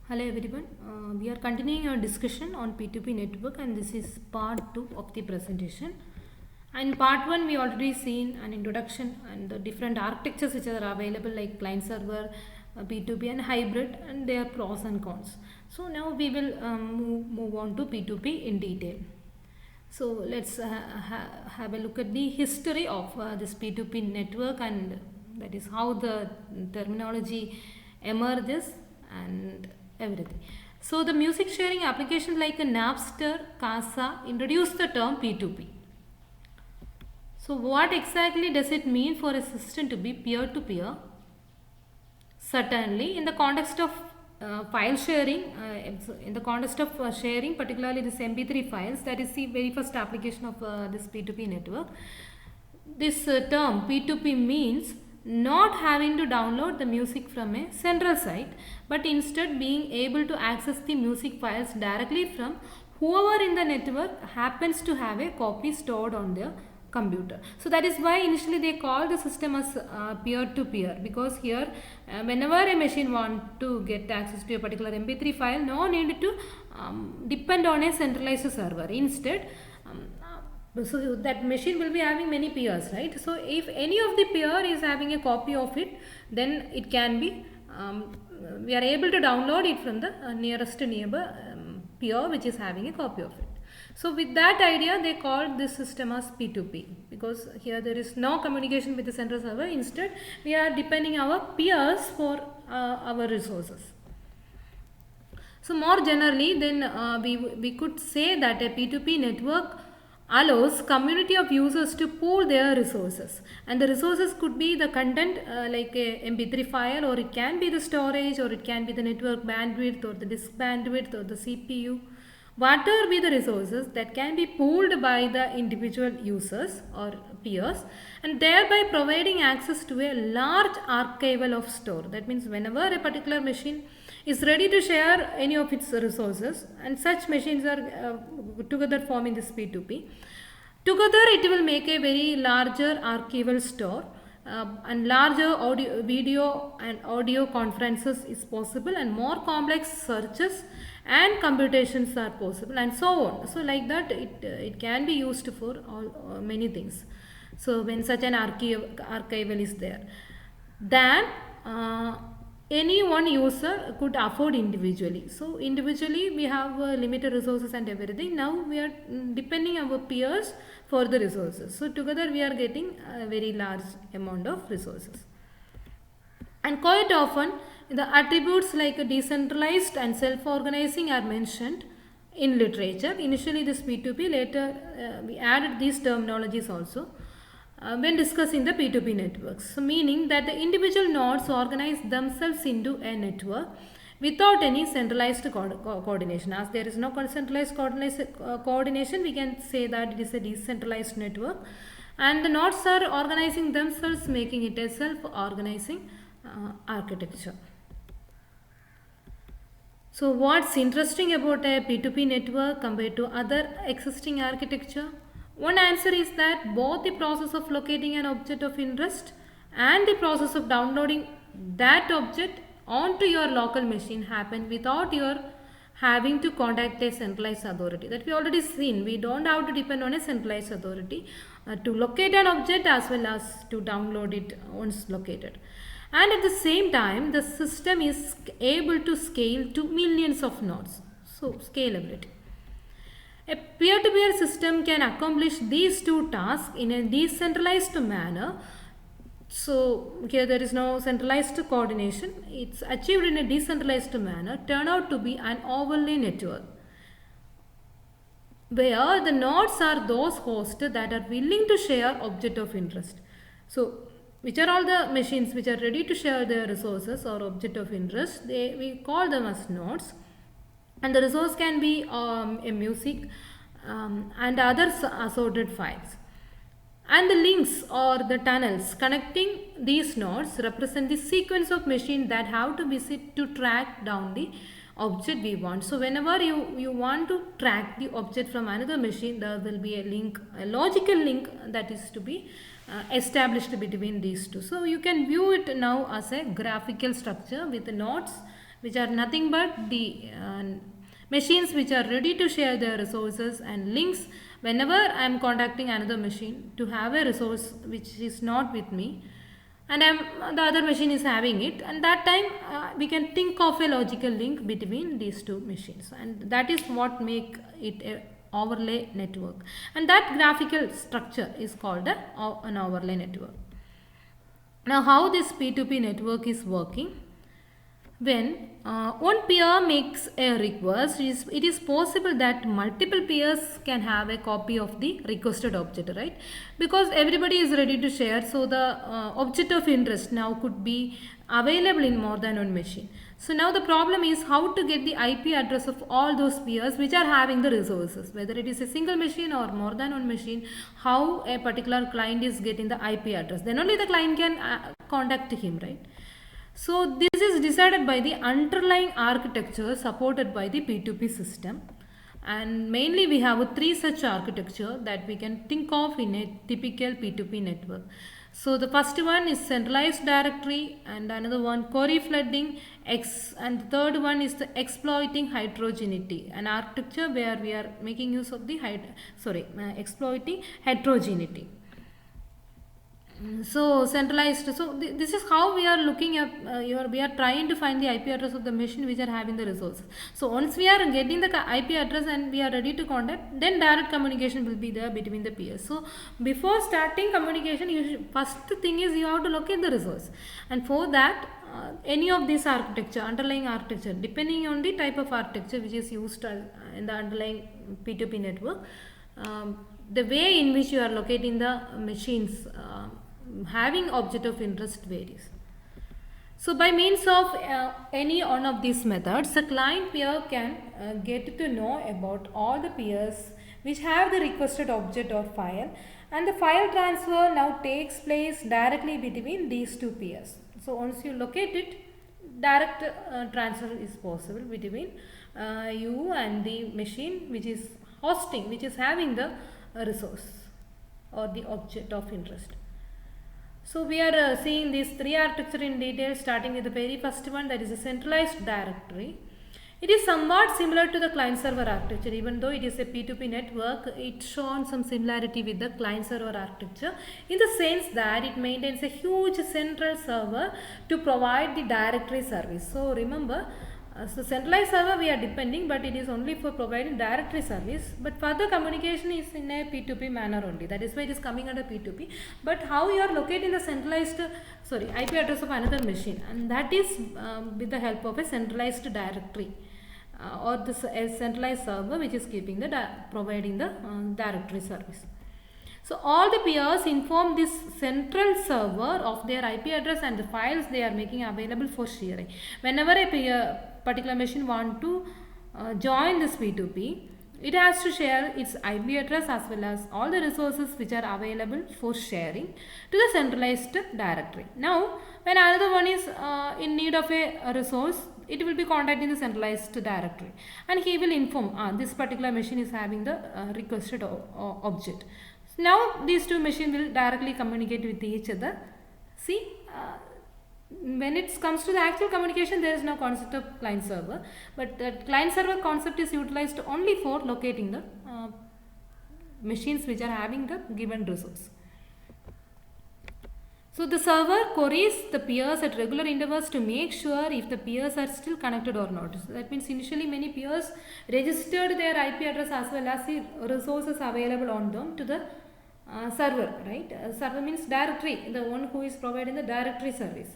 Hello everyone. We are continuing our discussion on P2P network and this is part 2 of the presentation. And part 1 we already seen an introduction and the different architectures which are available like client server, P2P and hybrid and their pros and cons. So now we will move on to P2P in detail. So let's have a look at the history of this P2P network and that is how the terminology emerges and everything. So the music sharing applications like a Napster, Casa introduced the term P2P. So what exactly does it mean for a system to be peer-to-peer? Certainly, in the context of file sharing, in the context of sharing, particularly this MP3 files, that is the very first application of this P2P network. This term P2P means not having to download the music from a central site, but instead being able to access the music files directly from whoever in the network happens to have a copy stored on their computer. So that is why initially they call the system as peer-to-peer, because here whenever a machine want to get access to a particular MP3 file, no need to depend on a centralized server. Instead, so that machine will be having many peers, right? So if any of the peer is having a copy of it, then it can be we are able to download it from the nearest neighbor peer which is having a copy of it. So with that idea, they called this system as P2P, because here there is no communication with the central server. Instead, we are depending our peers for our resources. So more generally, then we could say that a P2P network allows community of users to pool their resources, and the resources could be the content like a MP3 file, or it can be the storage, or it can be the network bandwidth, or the disk bandwidth, or the CPU. Whatever be the resources that can be pooled by the individual users or peers, and thereby providing access to a large archival of store. That means whenever a particular machine is ready to share any of its resources, and such machines are together forming this P2P, together it will make a very larger archival store, and larger audio, video and audio conferences is possible, and more complex searches and computations are possible, and so on. So like that it can be used for all many things. So when such an archival is there, then any one user could afford individually. So individually we have limited resources and everything. Now we are depending our peers for the resources. So together we are getting a very large amount of resources. And quite often the attributes like decentralized and self-organizing are mentioned in literature. Initially this P2P, later we added these terminologies also when discussing the P2P networks. So meaning that the individual nodes organize themselves into a network without any centralized coordination. As there is no centralized coordination, we can say that it is a decentralized network, and the nodes are organizing themselves, making it a self-organizing architecture. So what's interesting about a P2P network compared to other existing architecture? One answer is that both the process of locating an object of interest and the process of downloading that object onto your local machine happen without your having to contact a centralized authority. That we already seen. We don't have to depend on a centralized authority to locate an object as well as to download it once located. And at the same time, the system is able to scale to millions of nodes. So scalability. A peer-to-peer system can accomplish these two tasks in a decentralized manner. So here there is no centralized coordination. It's achieved in a decentralized manner, turn out to be an overlay network, where the nodes are those hosts that are willing to share object of interest. So which are all the machines which are ready to share their resources or object of interest, we call them as nodes. And the resource can be a music and other assorted files. And the links or the tunnels connecting these nodes represent the sequence of machines that have to visit to track down the object we want. So whenever you want to track the object from another machine, there will be a link, a logical link that is to be established between these two. So you can view it now as a graphical structure with the nodes which are nothing but the machines which are ready to share their resources and links whenever I am contacting another machine to have a resource which is not with me, and the other machine is having it, and that time we can think of a logical link between these two machines, and that is what make it a overlay network, and that graphical structure is called an overlay network. Now how this P2P network is working: when one peer makes a request, it is possible that multiple peers can have a copy of the requested object, right? Because everybody is ready to share, so the object of interest now could be available in more than one machine. So now the problem is how to get the IP address of all those peers which are having the resources, whether it is a single machine or more than one machine, how a particular client is getting the IP address. Then only the client can contact him, right? So this is decided by the underlying architecture supported by the P2P system, and mainly we have three such architecture that we can think of in a typical P2P network. So the first one is centralized directory, and another one query flooding, and the third one is the exploiting heterogeneity, an architecture where we are making use of the exploiting heterogeneity. So centralized, so this is how we are looking at we are trying to find the IP address of the machine which are having the resources. So once we are getting the IP address and we are ready to contact, then direct communication will be there between the peers. So before starting communication, first thing is you have to locate the resource, and for that any of this architecture, underlying architecture, depending on the type of architecture which is used in the underlying P2P network, the way in which you are locating the machines having object of interest varies. So by means of any one of these methods, the client peer can get to know about all the peers which have the requested object or file, and the file transfer now takes place directly between these two peers. So once you locate it, direct transfer is possible between you and the machine which is hosting, which is having the resource or the object of interest. So we are seeing these three architecture in detail, starting with the very first one, that is a centralized directory. It is somewhat similar to the client server architecture. Even though it is a P2P network, it shows some similarity with the client server architecture in the sense that it maintains a huge central server to provide the directory service. So remember, so centralized server we are depending, but it is only for providing directory service, but further communication is in a P2P manner only. That is why it is coming under P2P. But how you are locating the centralized IP address of another machine, and that is with the help of a centralized directory or the centralized server which is keeping the providing the directory service. So all the peers inform this central server of their IP address and the files they are making available for sharing. Whenever a particular machine want to join this P2P, it has to share its IP address as well as all the resources which are available for sharing to the centralized directory. Now, when another one is in need of a resource, it will be contacting the centralized directory, and he will inform this particular machine is having the requested object. Now these two machines will directly communicate with each other. See, when it comes to the actual communication, there is no concept of client server, but the client server concept is utilized only for locating the machines which are having the given resource. So the server queries the peers at regular intervals to make sure if the peers are still connected or not. So that means initially many peers registered their IP address as well as the resources available on them to the server, right? Server means directory, the one who is providing the directory service.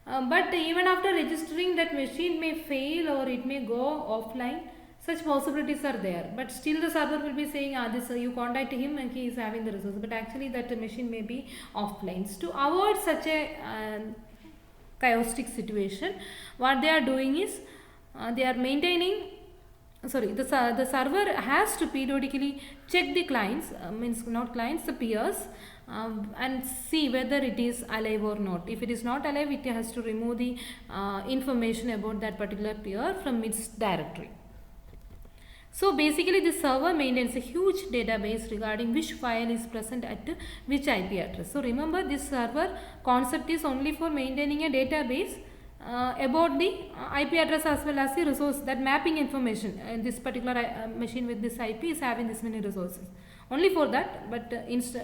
But even after registering, that machine may fail or it may go offline. Such possibilities are there, but still the server will be saying, you contact him and he is having the resource, but actually that machine may be offline. So to avoid such a chaotic situation, what they are doing is they are maintaining, the server has to periodically check the clients, the peers, and see whether it is alive or not. If it is not alive, it has to remove the information about that particular peer from its directory. So basically this server maintains a huge database regarding which file is present at which IP address. So remember, this server concept is only for maintaining a database about the IP address as well as the resource, that mapping information. This particular machine with this IP is having this many resources. Only for that, but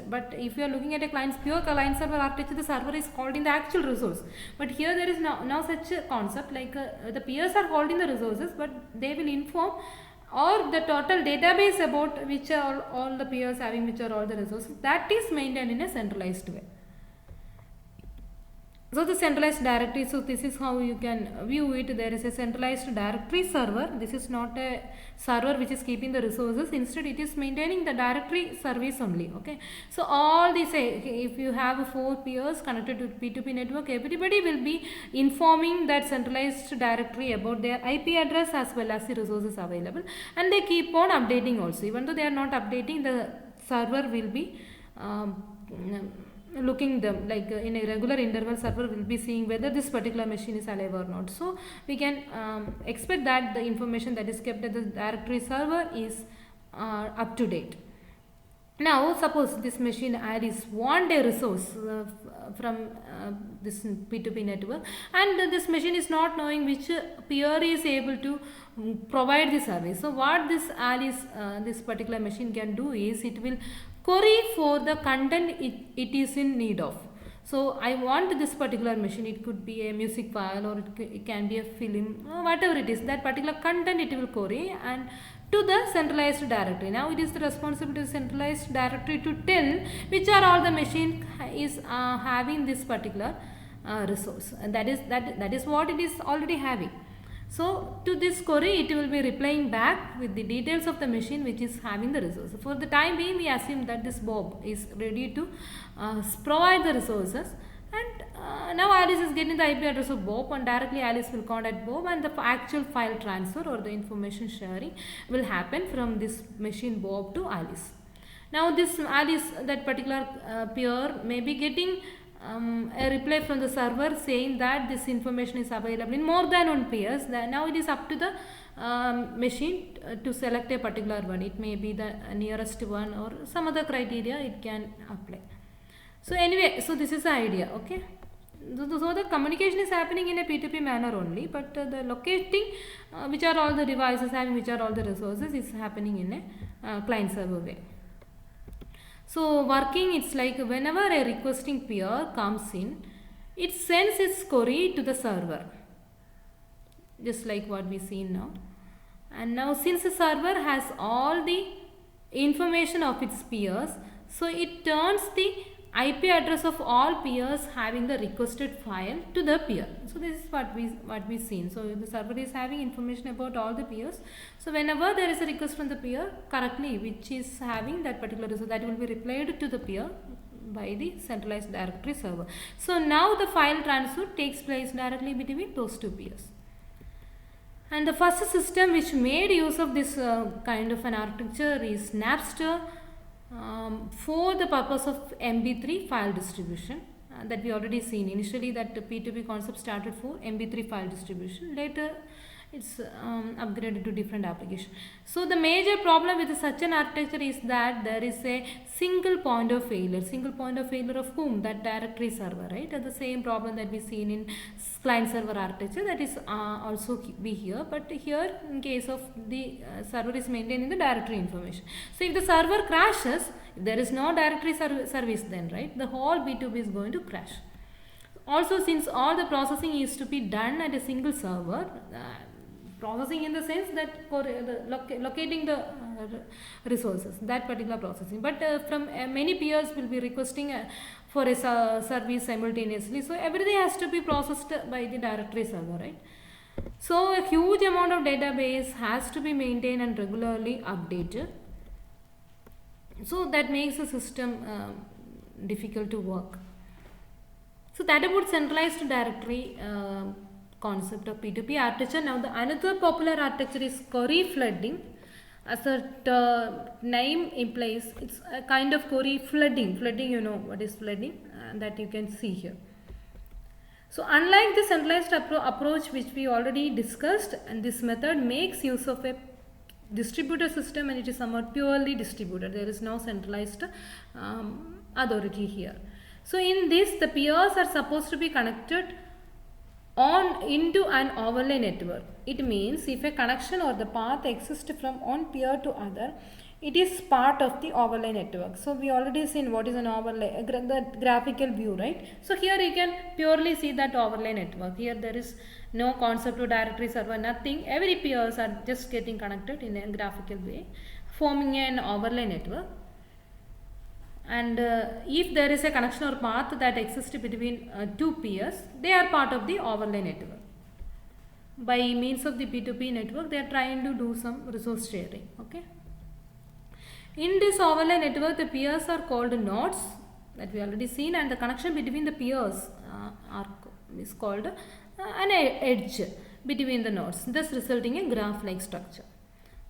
but if you are looking at a client's pure client server architecture, the server is holding the actual resource. But here there is now such a concept like the peers are holding the resources, but they will inform or the total database about which are all the peers having which are all the resources, that is maintained in a centralized way. So the centralized directory, so this is how you can view it. There is a centralized directory server. This is not a server which is keeping the resources. Instead, it is maintaining the directory service only. Okay. So all these, if you have 4 peers connected to P2P network, everybody will be informing that centralized directory about their IP address as well as the resources available, and they keep on updating also. Even though they are not updating, the server will be looking them like in a regular interval. Server will be seeing whether this particular machine is alive or not. So we can expect that the information that is kept at the directory server is up to date. Now suppose this machine Alice want a resource from this P2P network, and this machine is not knowing which peer is able to provide the service. So what this Alice this particular machine can do is it will query for the content it is in need of. So I want this particular machine, it could be a music file or it can be a film, whatever it is, that particular content it will query and to the centralized directory. Now it is the responsibility of the centralized directory to tell which are all the machine is having this particular resource, and that is what it is already having. So to this query it will be replying back with the details of the machine which is having the resources. For the time being we assume that this Bob is ready to provide the resources, and now Alice is getting the IP address of Bob, and directly Alice will contact Bob, and the actual file transfer or the information sharing will happen from this machine Bob to Alice. Now this Alice, that particular peer may be getting a reply from the server saying that this information is available in more than one peers. Now it is up to the machine to select a particular one. It may be the nearest one or some other criteria it can apply. So anyway, so this is the idea. Okay. So the communication is happening in a P2P manner only, but the locating which are all the devices having which are all the resources is happening in a client server way. So working, it's like whenever a requesting peer comes in, it sends its query to the server, just like what we see now. And now since the server has all the information of its peers, so it turns the IP address of all peers having the requested file to the peer. So this is what we seen. So the server is having information about all the peers. So whenever there is a request from the peer correctly which is having that particular resource, that will be replied to the peer by the centralized directory server. So now the file transfer takes place directly between those two peers. And the first system which made use of this kind of an architecture is Napster, for the purpose of MB3 file distribution, that we already seen. Initially that P2P concept started for MB3 file distribution. Later it's upgraded to different application. So the major problem with such an architecture is that there is a single point of failure. Single point of failure of whom? That directory server, right? The same problem that we seen in client server architecture, that is also be here, but here in case of the server is maintaining the directory information. So if the server crashes, if there is no directory service, then right, the whole B2B is going to crash. Also, since all the processing is to be done at a single server, processing in the sense that locating the resources, that particular processing, but from many peers will be requesting for a service simultaneously, so everything has to be processed by the directory server, right? So a huge amount of database has to be maintained and regularly updated, so that makes the system difficult to work. So that about centralized directory concept of P2P architecture. Now the another popular architecture is query flooding. As the name implies, it's a kind of query flooding. Flooding, you know what is flooding, that you can see here. So unlike the centralized approach which we already discussed, and this method makes use of a distributed system, and it is somewhat purely distributed. There is no centralized authority here. So in this, the peers are supposed to be connected on into an overlay network. It means if a connection or the path exists from one peer to other, it is part of the overlay network. So we already seen what is an overlay, the graphical view, right? So here you can purely see that overlay network. Here there is no concept of directory server, nothing. Every peers are just getting connected in a graphical way, forming an overlay network. And if there is a connection or path that exists between two peers, they are part of the overlay network. By means of the P2P network, they are trying to do some resource sharing. Okay. In this overlay network, the peers are called nodes, that we already seen, and the connection between the peers is called an edge between the nodes, thus resulting in graph-like structure.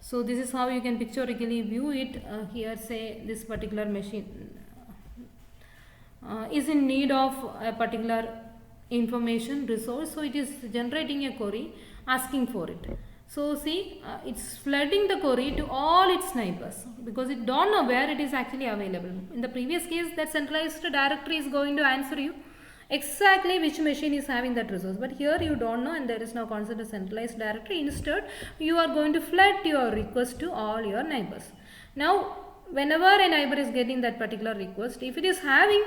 So this is how you can pictorially view it. Here, say this particular machine is in need of a particular information resource, so it is generating a query asking for it. So see, it's flooding the query to all its neighbors because it don't know where it is actually available. In the previous case, that centralized directory is going to answer you exactly which machine is having that resource, but here you don't know and there is no concept of centralized directory. Instead, you are going to flood your request to all your neighbors. Now, whenever a neighbor is getting that particular request, if it is having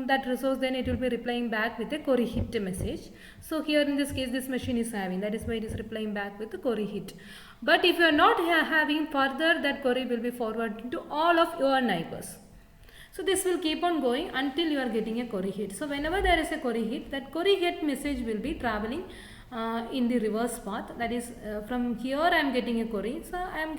that resource, then it will be replying back with a query hit message. So here in this case, this machine is having, that is why it is replying back with the query hit. But if you are not having, further that query will be forwarded to all of your neighbors. So this will keep on going until you are getting a query hit. So whenever there is a query hit, that query hit message will be traveling in the reverse path. That is, from here I am getting a query, so I am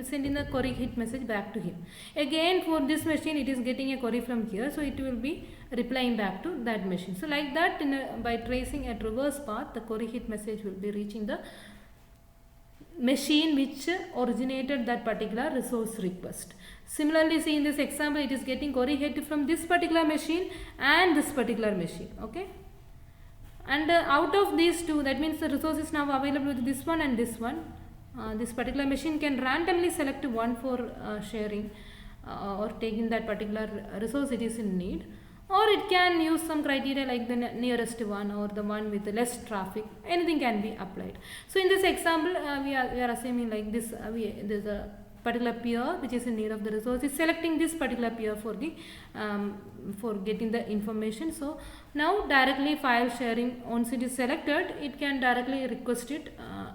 sending the query hit message back to him. Again, for this machine, it is getting a query from here, so it will be replying back to that machine. So like that, by tracing a reverse path, the query hit message will be reaching the machine which originated that particular resource request. Similarly, see in this example, it is getting query hit from this particular machine and this particular machine. Okay. And out of these two, that means the resource is now available with this one and this one. This particular machine can randomly select one for sharing or taking that particular resource it is in need, or it can use some criteria like the nearest one or the one with less traffic. Anything can be applied. So in this example, we are assuming like this, there's a particular peer which is in need of the resource is selecting this particular peer for the for getting the information. So now directly file sharing, once it is selected, it can directly request it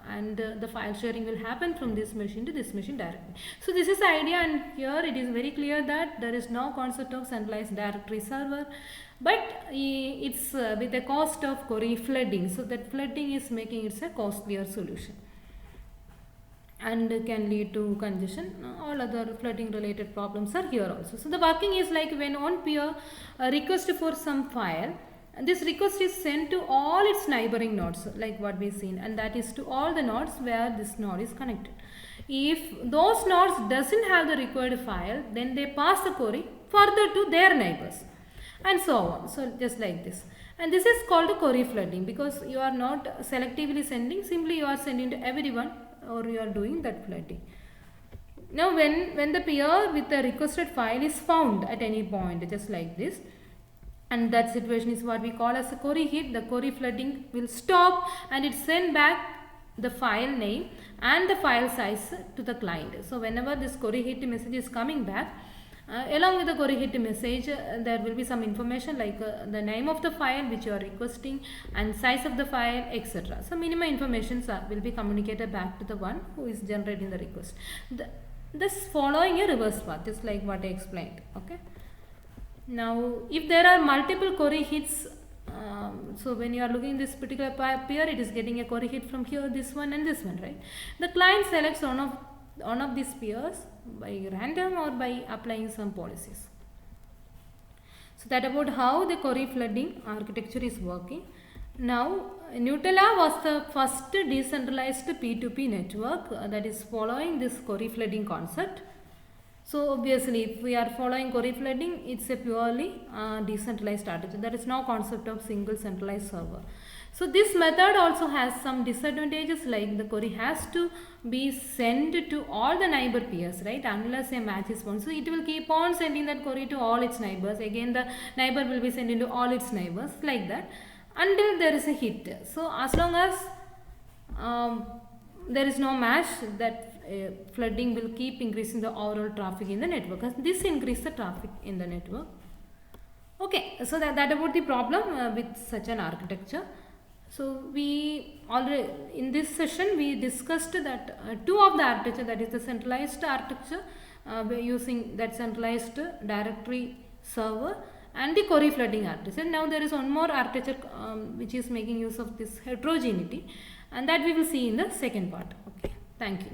and the file sharing will happen from this machine to this machine directly. So this is the idea, and here it is very clear that there is no concept of centralized directory server, but it's with the cost of query flooding. So that flooding is making it a costlier solution and can lead to congestion. All other flooding related problems are here also. So the working is like when one peer request for some file, this request is sent to all its neighboring nodes like what we seen, and that is to all the nodes where this node is connected. If those nodes doesn't have the required file, then they pass the query further to their neighbors and so on. So just like this. And this is called query flooding because you are not selectively sending, simply you are sending to everyone, or you are doing that flooding. Now when the peer with the requested file is found at any point, just like this, and that situation is what we call as a query hit, the query flooding will stop and it send back the file name and the file size to the client. So whenever this query hit message is coming back, along with the query hit message, there will be some information like the name of the file which you are requesting and size of the file, etc. So minimum information will be communicated back to the one who is generating the request. This following a reverse path, just like what I explained. Okay. Now, if there are multiple query hits, so when you are looking this particular peer, it is getting a query hit from here, this one and this one, right? The client selects one of these peers by random or by applying some policies. So that about how the query flooding architecture is working. Now Gnutella was the first decentralized P2P network that is following this query flooding concept. So obviously if we are following query flooding, it's a purely decentralized architecture. There is no concept of single centralized server. So this method also has some disadvantages, like the query has to be sent to all the neighbor peers, right, unless a match is found. So it will keep on sending that query to all its neighbors. Again the neighbor will be sending to all its neighbors, like that. until there is a hit. So as long as there is no match, that flooding will keep increasing the overall traffic in the network. This increase the traffic in the network. Okay, so that about the problem with such an architecture. So we already in this session we discussed that two of the architecture, that is the centralized architecture using that centralized directory server, and the query flooding architecture. Now there is one more architecture which is making use of this heterogeneity, and that we will see in the second part. Okay, thank you.